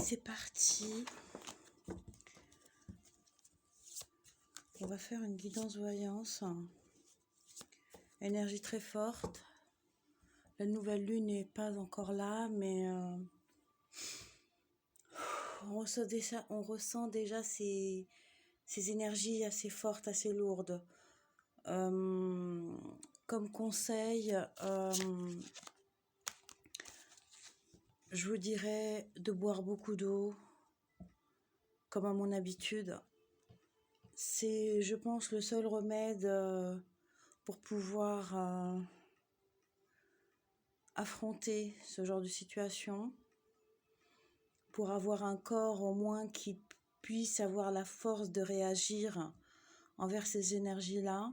c'est parti. On va faire une guidance voyance. Énergie très forte. La nouvelle lune n'est pas encore là, mais on ressent déjà ces énergies assez fortes, assez lourdes. Comme conseil, je vous dirais de boire beaucoup d'eau, comme à mon habitude. C'est, je pense, le seul remède pour pouvoir affronter ce genre de situation, pour avoir un corps au moins qui puisse avoir la force de réagir envers ces énergies-là.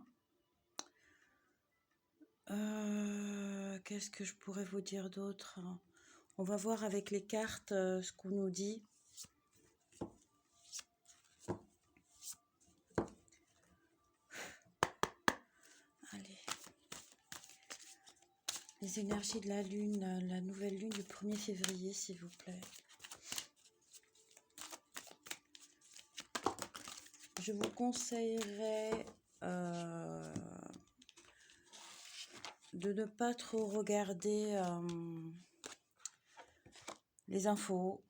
Qu'est-ce que je pourrais vous dire d'autre? On va voir avec les cartes ce qu'on nous dit. Allez. Les énergies de la lune, la nouvelle lune du 1er février, s'il vous plaît. Je vous conseillerais de ne pas trop regarder les infos,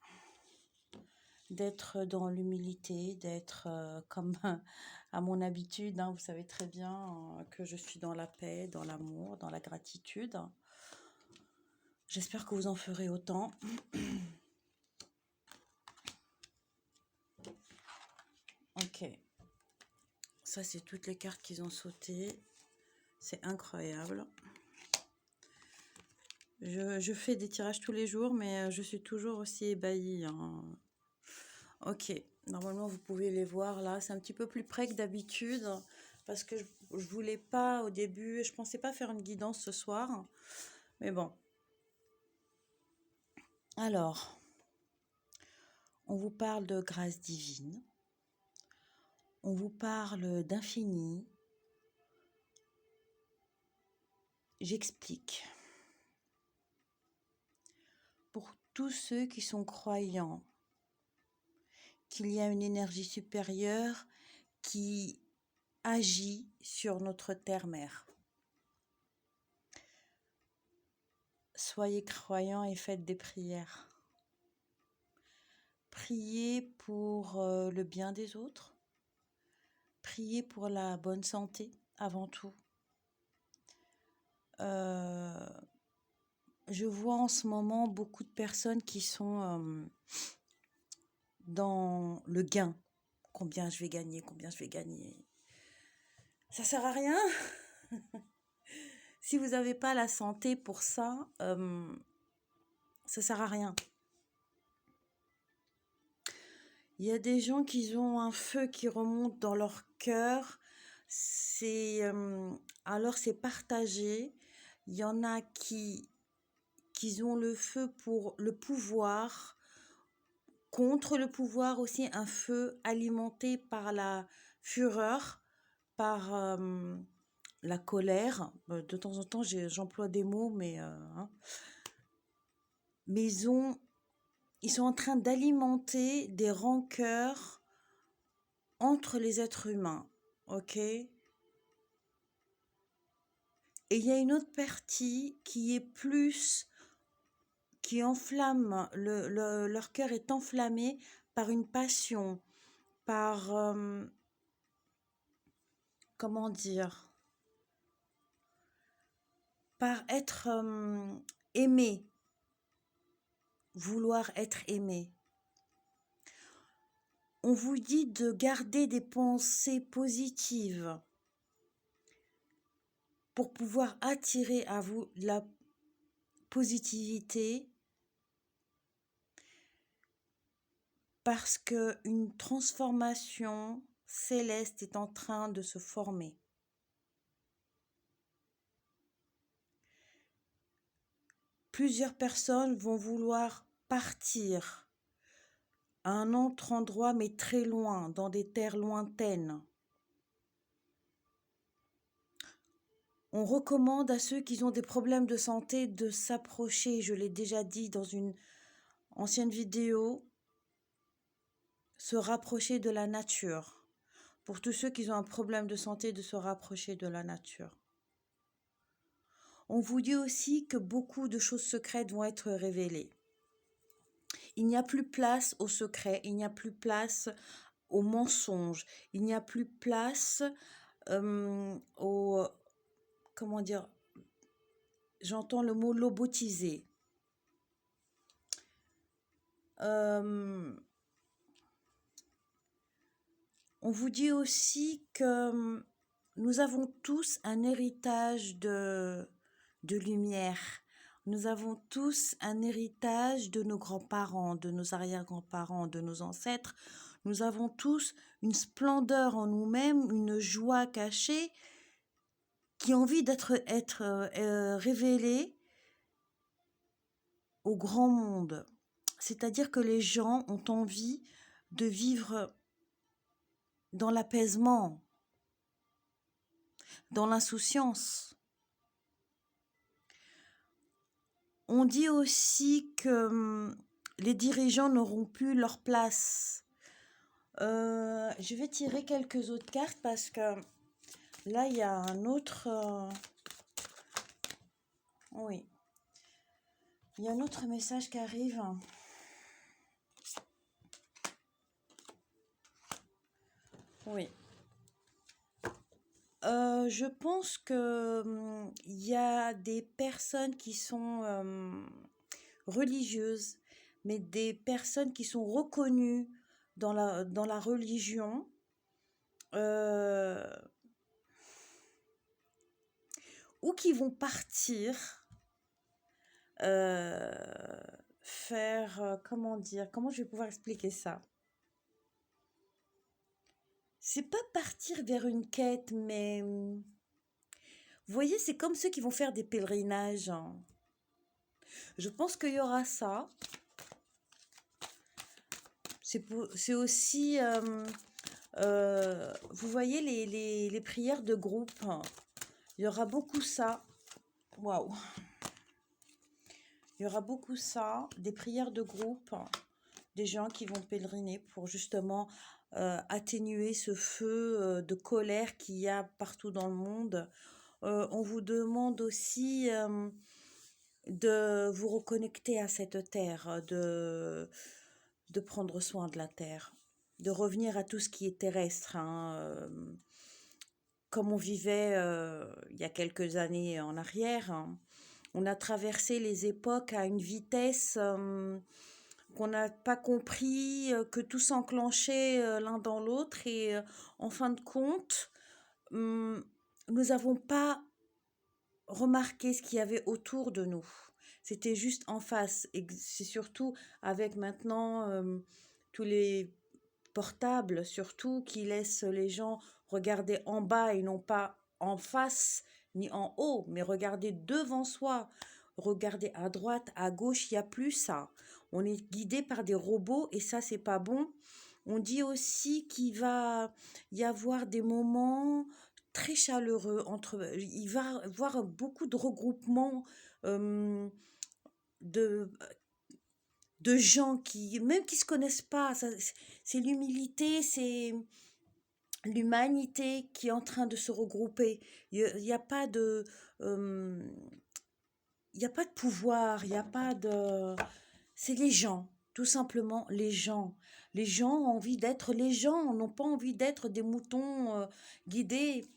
d'être dans l'humilité, d'être comme à mon habitude, hein, vous savez très bien que je suis dans la paix, dans l'amour, dans la gratitude. J'espère que vous en ferez autant. Ok. Ça, c'est toutes les cartes qu'ils ont sautées. C'est incroyable. Je fais des tirages tous les jours, mais je suis toujours aussi ébahie, hein. Ok. Normalement, vous pouvez les voir là. C'est un petit peu plus près que d'habitude. Parce que je voulais pas au début. Je pensais pas faire une guidance ce soir. Mais bon. Alors. On vous parle de grâce divine. On vous parle d'infini. J'explique. Pour tous ceux qui sont croyants qu'il y a une énergie supérieure qui agit sur notre terre-mère. Soyez croyants et faites des prières. Priez pour le bien des autres. Priez pour la bonne santé avant tout. Je vois en ce moment beaucoup de personnes qui sont dans le gain. Combien je vais gagner, combien je vais gagner. Ça sert à rien. Si vous n'avez pas la santé pour ça, ça sert à rien. Il y a des gens qui ont un feu qui remonte dans leur cœur. Alors c'est partagé. Il y en a qui ont le feu pour le pouvoir, contre le pouvoir aussi, un feu alimenté par la fureur, par la colère. De temps en temps, j'emploie des mots, mais ils sont en train d'alimenter des rancœurs entre les êtres humains, ok? Et il y a une autre partie qui enflamme, leur cœur est enflammé par une passion, par, comment dire, par être aimé, vouloir être aimé. On vous dit de garder des pensées positives pour pouvoir attirer à vous la positivité, parce qu'une transformation céleste est en train de se former. Plusieurs personnes vont vouloir partir à un autre endroit, mais très loin, dans des terres lointaines. On recommande à ceux qui ont des problèmes de santé de s'approcher, je l'ai déjà dit dans une ancienne vidéo, se rapprocher de la nature. Pour tous ceux qui ont un problème de santé, de se rapprocher de la nature. On vous dit aussi que beaucoup de choses secrètes vont être révélées. Il n'y a plus place au secret, il n'y a plus place au mensonge, il n'y a plus place au... Comment dire? J'entends le mot lobotisé. On vous dit aussi que nous avons tous un héritage de lumière. Nous avons tous un héritage de nos grands-parents, de nos arrière-grands-parents, de nos ancêtres. Nous avons tous une splendeur en nous-mêmes, une joie cachée qui a envie d'être révélée au grand monde. C'est-à-dire que les gens ont envie de vivre dans l'apaisement, dans l'insouciance. On dit aussi que les dirigeants n'auront plus leur place. Je vais tirer quelques autres cartes parce que là, il y a un autre... oui. Il y a un autre message qui arrive. Oui. Je pense que il y a des personnes qui sont religieuses, mais des personnes qui sont reconnues dans la religion, ou qui vont partir faire, comment dire, comment je vais pouvoir expliquer ça? C'est pas partir vers une quête, mais vous voyez, c'est comme ceux qui vont faire des pèlerinages. Je pense qu'il y aura ça. C'est aussi, vous voyez, les prières de groupe. Il y aura beaucoup ça. Waouh! Il y aura beaucoup ça, des prières de groupe, des gens qui vont pèleriner pour justement atténuer ce feu de colère qu'il y a partout dans le monde. On vous demande aussi de vous reconnecter à cette terre, de prendre soin de la terre, de revenir à tout ce qui est terrestre, comme on vivait il y a quelques années en arrière. On a traversé les époques à une vitesse qu'on n'a pas compris, que tout s'enclenchait l'un dans l'autre et en fin de compte, nous n'avons pas remarqué ce qu'il y avait autour de nous. C'était juste en face. Et c'est surtout avec maintenant tous les portables, surtout, qui laissent les gens regarder en bas et non pas en face ni en haut, mais regarder devant soi, regarder à droite, à gauche, il n'y a plus ça. On est guidé par des robots et ça, c'est pas bon. On dit aussi qu'il va y avoir des moments très chaleureux il va y avoir beaucoup de regroupements de gens qui, même qui se connaissent pas, c'est l'humilité, c'est l'humanité qui est en train de se regrouper. Il n'y a pas de, il y a pas de pouvoir, il n'y a pas de, c'est les gens, tout simplement les gens. Les gens ont envie d'être les gens, n'ont pas envie d'être des moutons guidés.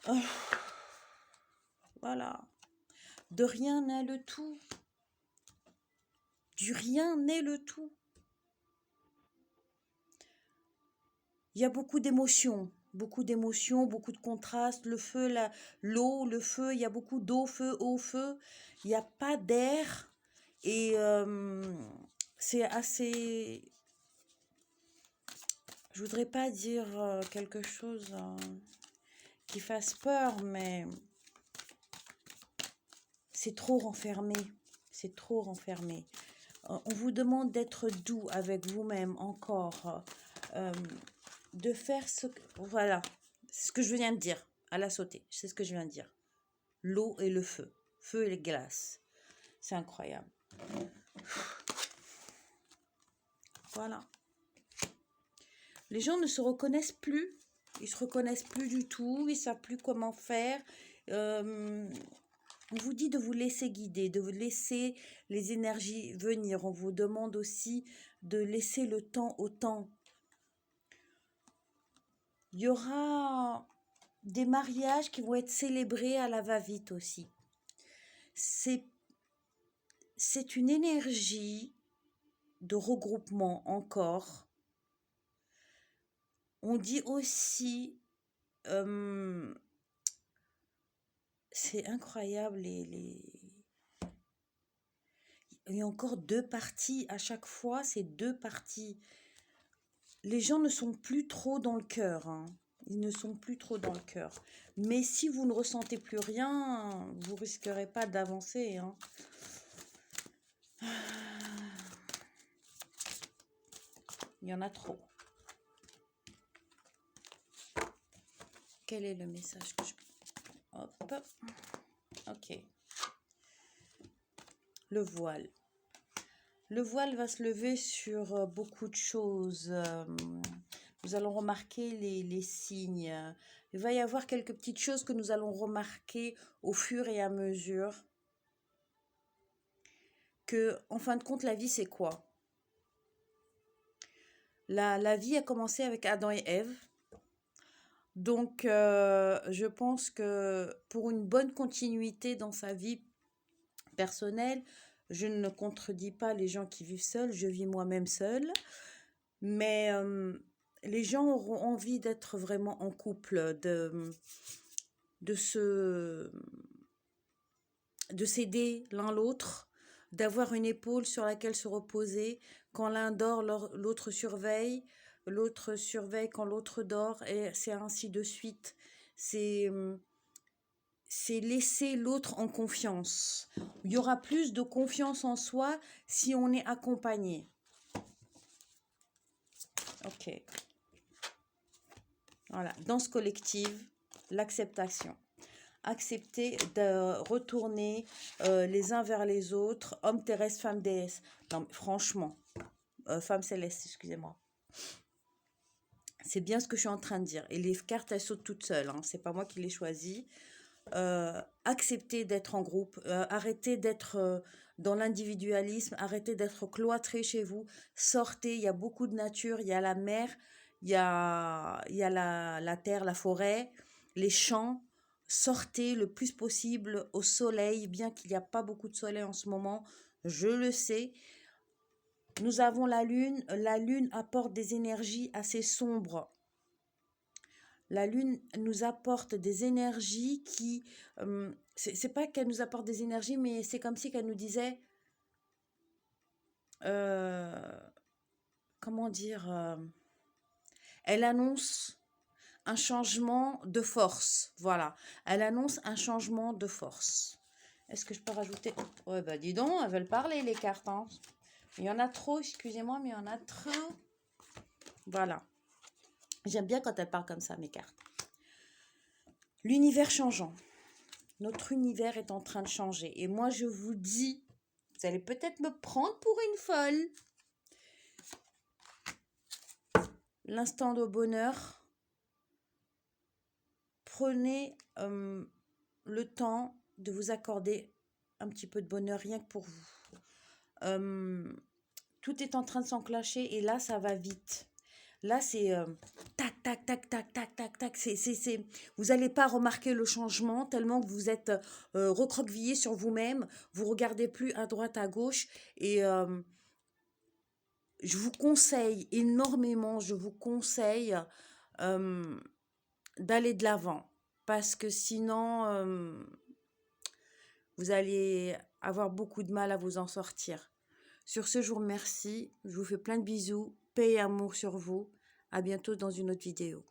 Oh, voilà. De rien n'est le tout. Du rien n'est le tout. Il y a beaucoup d'émotions, beaucoup de contrastes. Le feu, l'eau, le feu, il y a beaucoup d'eau, feu, eau, feu. Il n'y a pas d'air et c'est assez... Je voudrais pas dire quelque chose qui fasse peur, mais c'est trop renfermé. C'est trop renfermé. On vous demande d'être doux avec vous-même encore. De faire ce que... Voilà, c'est ce que je viens de dire à la sautée. C'est ce que je viens de dire. L'eau et le feu. Feu et les glaces. C'est incroyable. Voilà. Les gens ne se reconnaissent plus. Ils se reconnaissent plus du tout. Ils ne savent plus comment faire. On vous dit de vous laisser guider, de vous laisser les énergies venir. On vous demande aussi de laisser le temps au temps. Il y aura des mariages qui vont être célébrés à la va-vite aussi. C'est une énergie de regroupement encore. On dit aussi, c'est incroyable, il y a encore 2 parties. À chaque fois, c'est 2 parties. Les gens ne sont plus trop dans le cœur. Hein. Ils ne sont plus trop dans le cœur. Mais si vous ne ressentez plus rien, vous risquerez pas d'avancer. Hein. Il y en a trop. Quel est le message que je... Hop. Ok. Le voile. Le voile va se lever sur beaucoup de choses. Nous allons remarquer les signes. Il va y avoir quelques petites choses que nous allons remarquer au fur et à mesure. Que, en fin de compte, la vie, c'est quoi? La vie a commencé avec Adam et Ève. Donc, je pense que pour une bonne continuité dans sa vie personnelle, je ne contredis pas les gens qui vivent seuls, je vis moi-même seule. Mais les gens auront envie d'être vraiment en couple, de s'aider l'un l'autre, d'avoir une épaule sur laquelle se reposer. Quand l'un dort, l'autre surveille quand l'autre dort, et c'est ainsi de suite. C'est laisser l'autre en confiance. Il y aura plus de confiance en soi si on est accompagné. Ok. Voilà, danse collective, l'acceptation. Accepter de retourner les uns vers les autres, homme terrestre, femme déesse. Non, franchement, femme céleste, excusez-moi. C'est bien ce que je suis en train de dire. Et les cartes, elles sautent toutes seules. Hein. C'est pas moi qui les choisis. Accepter d'être en groupe. Arrêtez d'être dans l'individualisme. Arrêtez d'être cloîtré chez vous. Sortez. Il y a beaucoup de nature. Il y a la mer. Il y a la terre, la forêt, les champs. Sortez le plus possible au soleil, bien qu'il n'y a pas beaucoup de soleil en ce moment. Je le sais. Nous avons la lune. La lune apporte des énergies assez sombres. La lune nous apporte des énergies qui... c'est pas qu'elle nous apporte des énergies, mais c'est comme si qu'elle nous disait... comment dire elle annonce un changement de force. Voilà. Elle annonce un changement de force. Est-ce que je peux rajouter... Ouais, bah dis donc, elles veulent parler les cartes. Hein. Il y en a trop, excusez-moi, mais il y en a trop. Voilà. J'aime bien quand elles parlent comme ça, mes cartes. L'univers changeant. Notre univers est en train de changer. Et moi, je vous dis, vous allez peut-être me prendre pour une folle. L'instant de bonheur. Prenez le temps de vous accorder un petit peu de bonheur rien que pour vous. Tout est en train de s'enclencher et là, ça va vite. Là, c'est tac, tac, tac, tac, tac, tac, tac. Vous n'allez pas remarquer le changement tellement que vous êtes recroquevillé sur vous-même. Vous regardez plus à droite, à gauche. Et je vous conseille énormément, je vous conseille d'aller de l'avant. Parce que sinon, vous allez avoir beaucoup de mal à vous en sortir. Sur ce, je vous remercie. Je vous fais plein de bisous. Paix et amour sur vous. À bientôt dans une autre vidéo.